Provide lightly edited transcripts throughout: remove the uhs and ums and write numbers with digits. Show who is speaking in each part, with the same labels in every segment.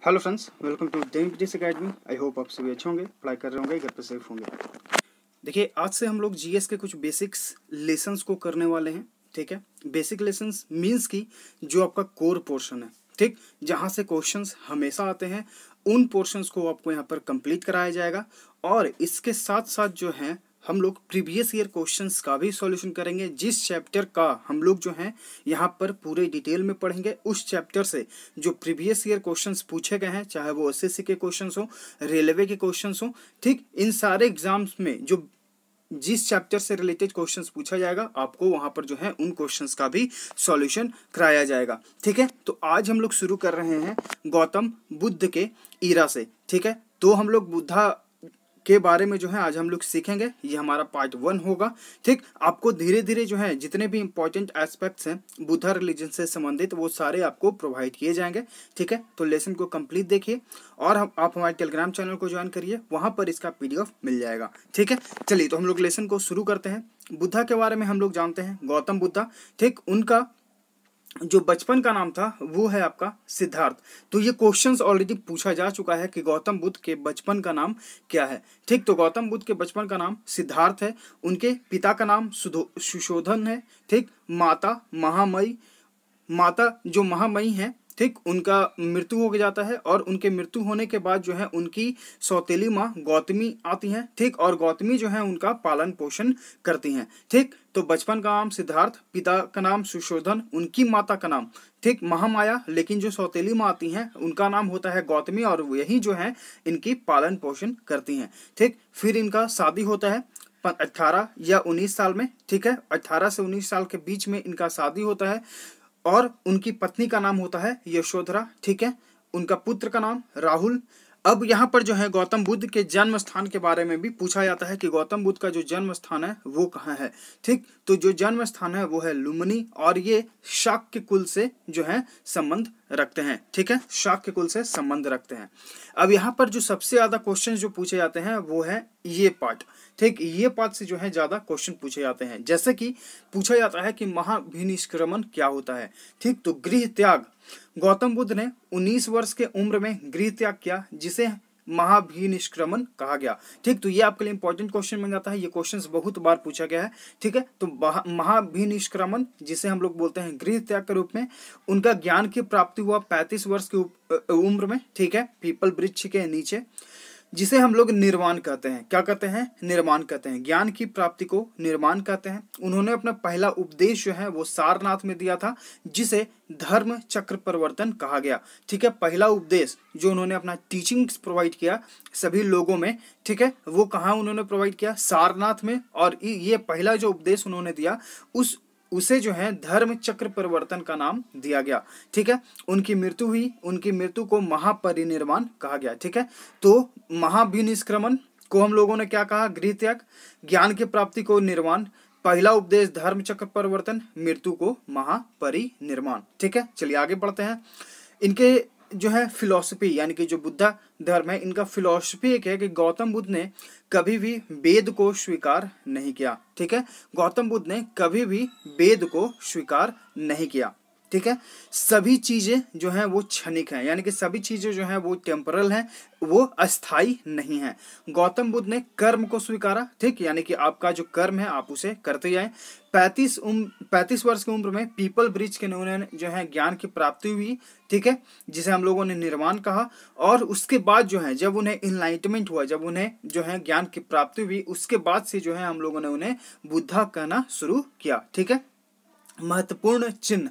Speaker 1: Hello friends, welcome to डेमपीटीस academy. I hope आप सभी अच्छे होंगे, पढ़ाई कर रहे होंगे, घर पे सेफ होंगे। देखिए, आज से हम लोग जीएस के कुछ बेसिक्स लेसन्स को करने वाले हैं। ठीक है, बेसिक लेसन्स मीन्स की जो आपका कोर पोर्शन है, ठीक, जहाँ से क्वेश्चंस हमेशा आते हैं, उन पोर्शंस को आपको यहाँ पर कंप्लीट कराया जाएगा। और इसके साथ साथ जो है हम लोग प्रीवियस ईयर क्वेश्चंस का भी सॉल्यूशन करेंगे। जिस चैप्टर का हम लोग जो है यहाँ पर पूरे डिटेल में पढ़ेंगे, उस चैप्टर से जो प्रीवियस ईयर क्वेश्चंस पूछे गए हैं, चाहे वो एसएससी के क्वेश्चंस हो, रेलवे के क्वेश्चंस हो, ठीक, इन सारे एग्जाम्स में जो जिस चैप्टर से रिलेटेड क्वेश्चंस पूछा जाएगा, आपको वहां पर जो है उन क्वेश्चंस का भी सॉल्यूशन कराया जाएगा। ठीक है, तो आज हम लोग शुरू कर रहे हैं गौतम बुद्ध के ईरा से। ठीक है, तो हम लोग बुद्धा के बारे में जो है आज हम लोग सीखेंगे। ये हमारा पार्ट 1 होगा। ठीक, आपको धीरे धीरे जो है जितने भी इंपॉर्टेंट एस्पेक्ट्स हैं बुद्धा रिलीजन से संबंधित, वो सारे आपको प्रोवाइड किए जाएंगे। ठीक है, तो लेसन को कंप्लीट देखिए और आप हमारे टेलीग्राम चैनल को ज्वाइन करिए, वहां पर इसका पीडीएफ मिल जाएगा। ठीक है, चलिए तो हम लोग लेसन को शुरू करते हैं। बुद्धा के बारे में हम लोग जानते हैं, गौतम बुद्धा। ठीक, उनका जो बचपन का नाम था वो है आपका सिद्धार्थ। तो ये क्वेश्चंस ऑलरेडी पूछा जा चुका है कि गौतम बुद्ध के बचपन का नाम क्या है। ठीक, तो गौतम बुद्ध के बचपन का नाम सिद्धार्थ है। उनके पिता का नाम सुशोधन है। ठीक, माता महामयी, माता जो महामयी है, ठीक, उनका मृत्यु हो जाता है और उनके मृत्यु होने के बाद जो है उनकी सौतेली माँ गौतमी आती हैं। ठीक, और गौतमी जो है उनका पालन पोषण करती हैं। ठीक, तो बचपन का नाम सिद्धार्थ, पिता का नाम सुशोधन, उनकी माता का नाम ठीक महामाया, लेकिन जो सौतेली माँ आती हैं उनका नाम होता है गौतमी, और यही जो है इनकी पालन पोषण करती हैं। ठीक, फिर इनका शादी होता है 18 या 19 साल में। ठीक है, 18 से 19 साल के बीच में इनका शादी होता है और उनकी पत्नी का नाम होता है यशोधरा। ठीक है, उनका पुत्र का नाम राहुल। अब यहाँ पर जो है गौतम बुद्ध के जन्म स्थान के बारे में भी पूछा जाता है कि गौतम बुद्ध का जो जन्म स्थान है वो कहाँ है। ठीक, तो जो जन्म स्थान है वो है लुम्बिनी, और ये शाक्य कुल से जो है संबंध रखते हैं। ठीक है, शाक्य कुल से संबंध रखते हैं। अब यहाँ पर जो सबसे ज्यादा क्वेश्चन जो पूछे जाते हैं वो है ये पार्ट। ठीक, ये पार्ट से जो है ज्यादा क्वेश्चन पूछे जाते हैं। जैसे कि पूछा जाता है कि महाभिनिष्क्रमण क्या होता है। ठीक, तो गृह त्याग, गौतम बुद्ध ने 19 वर्ष के उम्र में गृह त्याग किया, जिसे महाभिनिष्क्रमण कहा गया। ठीक, तो ये आपके लिए इंपॉर्टेंट क्वेश्चन बन जाता है। ये क्वेश्चंस बहुत बार पूछा गया है। ठीक है, तो महाभिनिष्क्रमण जिसे हम लोग बोलते हैं गृह त्याग के रूप में, उनका ज्ञान की प्राप्ति हुआ 35 वर्ष की उम्र में। ठीक है, पीपल वृक्ष के नीचे, जिसे हम लोग निर्वाण कहते हैं। क्या कहते हैं? निर्माण कहते हैं। ज्ञान की प्राप्ति को निर्माण कहते हैं। उन्होंने अपना पहला उपदेश जो है वो सारनाथ में दिया था, जिसे धर्म चक्र परिवर्तन कहा गया। ठीक है, पहला उपदेश जो उन्होंने अपना टीचिंग्स प्रोवाइड किया सभी लोगों में, ठीक है, वो कहाँ उन्होंने प्रोवाइड किया? सारनाथ में। और ये पहला जो उपदेश उन्होंने दिया उसे जो है धर्म चक्र परिवर्तन का नाम दिया गया। ठीक है, उनकी मृत्यु हुई, उनकी मृत्यु को महापरिनिर्वाण कहा गया। ठीक है, तो महाभिनिष्क्रमण को हम लोगों ने क्या कहा? गृह त्याग। ज्ञान की प्राप्ति को निर्वाण, पहला उपदेश धर्म चक्र परिवर्तन, मृत्यु को महापरिनिर्वाण। ठीक है, चलिए आगे बढ़ते हैं। इनके जो है फिलॉसफी, यानी कि जो बुद्ध धर्म है, इनका फिलॉसफी एक है कि गौतम बुद्ध ने कभी भी वेद को स्वीकार नहीं किया। ठीक है, गौतम बुद्ध ने कभी भी वेद को स्वीकार नहीं किया। ठीक है, सभी चीजें जो हैं वो क्षणिक हैं, यानी कि सभी चीजें जो हैं वो टेम्परल हैं, वो अस्थाई नहीं है। गौतम बुद्ध ने कर्म को स्वीकारा। ठीक, यानी कि आपका जो कर्म है आप उसे करते जाएं। 35 वर्ष की उम्र में पीपल वृक्ष के उन्होंने जो है ज्ञान की प्राप्ति हुई। ठीक है, जिसे हम लोगों ने निर्वाण कहा। और उसके बाद जो है जब उन्हें इनलाइटमेंट हुआ, जब उन्हें जो है ज्ञान की प्राप्ति हुई, उसके बाद से जो है हम लोगों ने उन्हें बुद्धा कहना शुरू किया। ठीक है, महत्वपूर्ण चिन्ह,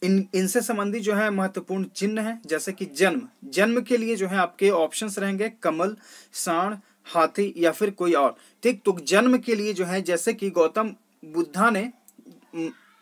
Speaker 1: इनसे संबंधित जो है महत्वपूर्ण चिन्ह है, जैसे कि जन्म के लिए जो है आपके ऑप्शंस रहेंगे कमल, सांड, हाथी या फिर कोई और। ठीक, तो जन्म के लिए जो है जैसे कि गौतम बुद्धा ने,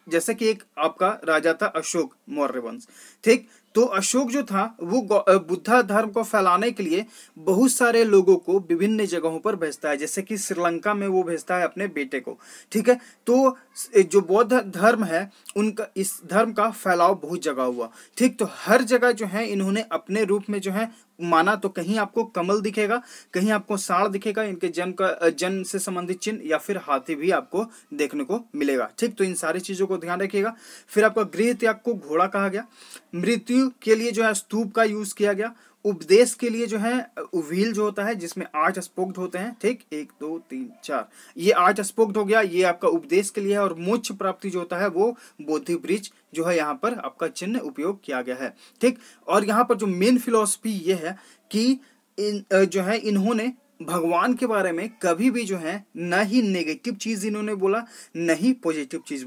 Speaker 1: जैसे कि एक आपका राजा था अशोक मौर्य वंश। ठीक, तो अशोक जो था वो बुद्धा धर्म को फैलाने के लिए बहुत सारे लोगों को विभिन्न जगहों पर भेजता है, जैसे कि श्रीलंका में वो भेजता है अपने बेटे को। ठीक है, तो जो बौद्ध धर्म है उनका, इस धर्म का फैलाव बहुत जगह हुआ। ठीक, तो हर जगह जो है इन्होंने अपने रूप में जो है माना, तो कहीं आपको कमल दिखेगा, कहीं आपको सांड दिखेगा, इनके जन्म से संबंधित चिन्ह, या फिर हाथी भी आपको देखने को मिलेगा। ठीक, तो इन सारी चीजों को ध्यान रखिएगा। फिर आपका गृह त्याग को घोड़ा कहा गया। मृत्यु के लिए जो है स्तूप का यूज किया गया। उपदेश के लिए जो है व्हील जो होता है जिसमें 8 स्पोक्ड होते हैं, ठीक, 1 2 3 4, ये 8 स्पोक्ड हो गया, ये आपका उपदेश के लिए है। और मोक्ष प्राप्ति जो होता है वो बोधि वृक्ष जो है यहाँ पर आपका चिन्ह उपयोग किया गया है, ठीक। और यहाँ पर जो मेन फिलॉसफी ये है कि जो है इन्होंने भगवान के बारे में कभी भी जो है न ही नेगेटिव चीज इन्होंने बोला, न ही पॉजिटिव चीज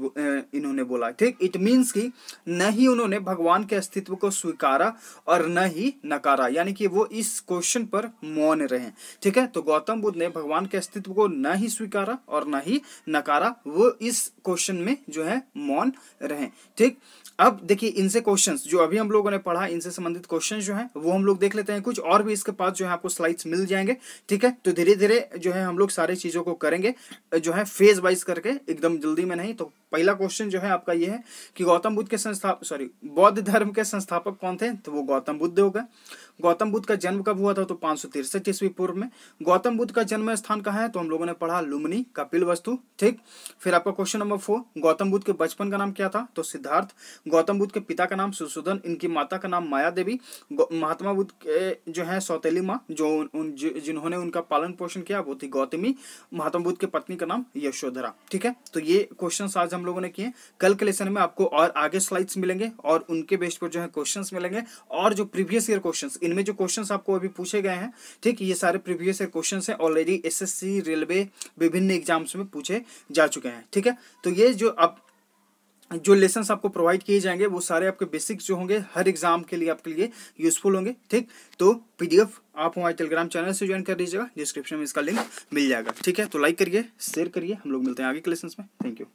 Speaker 1: इन्होंने बोला, ठीक। इट मीन्स कि न ही उन्होंने भगवान के अस्तित्व को स्वीकारा और न ही नकारा, यानी कि वो इस क्वेश्चन पर मौन रहे, ठीक है। तो गौतम बुद्ध ने भगवान के अस्तित्व को न ही स्वीकारा और न ही नकारा, वो इस क्वेश्चन में जो है मौन रहे, ठीक। अब देखिए इनसे क्वेश्चंस जो अभी हम लोगों ने पढ़ा, इनसे संबंधित क्वेश्चंस जो हैं वो हम लोग देख लेते हैं कुछ, और भी इसके पास जो है आपको स्लाइड्स मिल जाएंगे, ठीक है। तो धीरे धीरे जो है हम लोग सारी चीजों को करेंगे जो है फेज वाइज करके, एकदम जल्दी में नहीं। तो पहला क्वेश्चन जो है आपका ये है कि गौतम बुद्ध के बौद्ध धर्म के संस्थापक कौन थे? तो वो गौतम बुद्ध हो गए। गौतम बुद्ध का जन्म कब हुआ था? तो 563 ईस्वी पूर्व में। गौतम बुद्ध का जन्म स्थान कहाँ है? तो हम लोगों ने पढ़ा लुम्बिनी, कपिलवस्तु, ठीक। फिर आपका क्वेश्चन नंबर 4, गौतम बुद्ध के बचपन का नाम क्या था? तो सिद्धार्थ। गौतम बुद्ध के पिता का नाम सुशोधन, इनकी माता का नाम माया देवी। महात्मा बुद्ध के जो है सौतेली माँ जिन्होंने उनका पालन पोषण किया वो थी गौतमी। महात्मा बुद्ध के पत्नी का नाम यशोधरा, ठीक है। तो ये क्वेश्चंस आज हम लोगों ने किए। कल के लेसन में आपको और आगे स्लाइड्स मिलेंगे और उनके बेस पर जो है क्वेश्चंस मिलेंगे, और जो प्रीवियस ईयर क्वेश्चंस, इनमें जो क्वेश्चंस आपको अभी पूछे गए हैं, ठीक, ये सारे प्रीवियस ईयर क्वेश्चंस हैं, ऑलरेडी एसएससी, रेलवे, विभिन्न एग्जाम्स में पूछे जा चुके हैं, ठीक है। तो ये जो अब जो लेसन्स आपको प्रोवाइड किए जाएंगे वो सारे आपके बेसिक्स जो होंगे हर एग्जाम के लिए आपके लिए यूजफुल होंगे, ठीक। तो पीडीएफ आप हमारे टेलीग्राम चैनल से ज्वाइन कर दीजिएगा, डिस्क्रिप्शन में इसका लिंक मिल जाएगा, ठीक है। तो लाइक करिए, शेयर करिए, हम लोग मिलते हैं आगे के लेसन्स में। Thank you.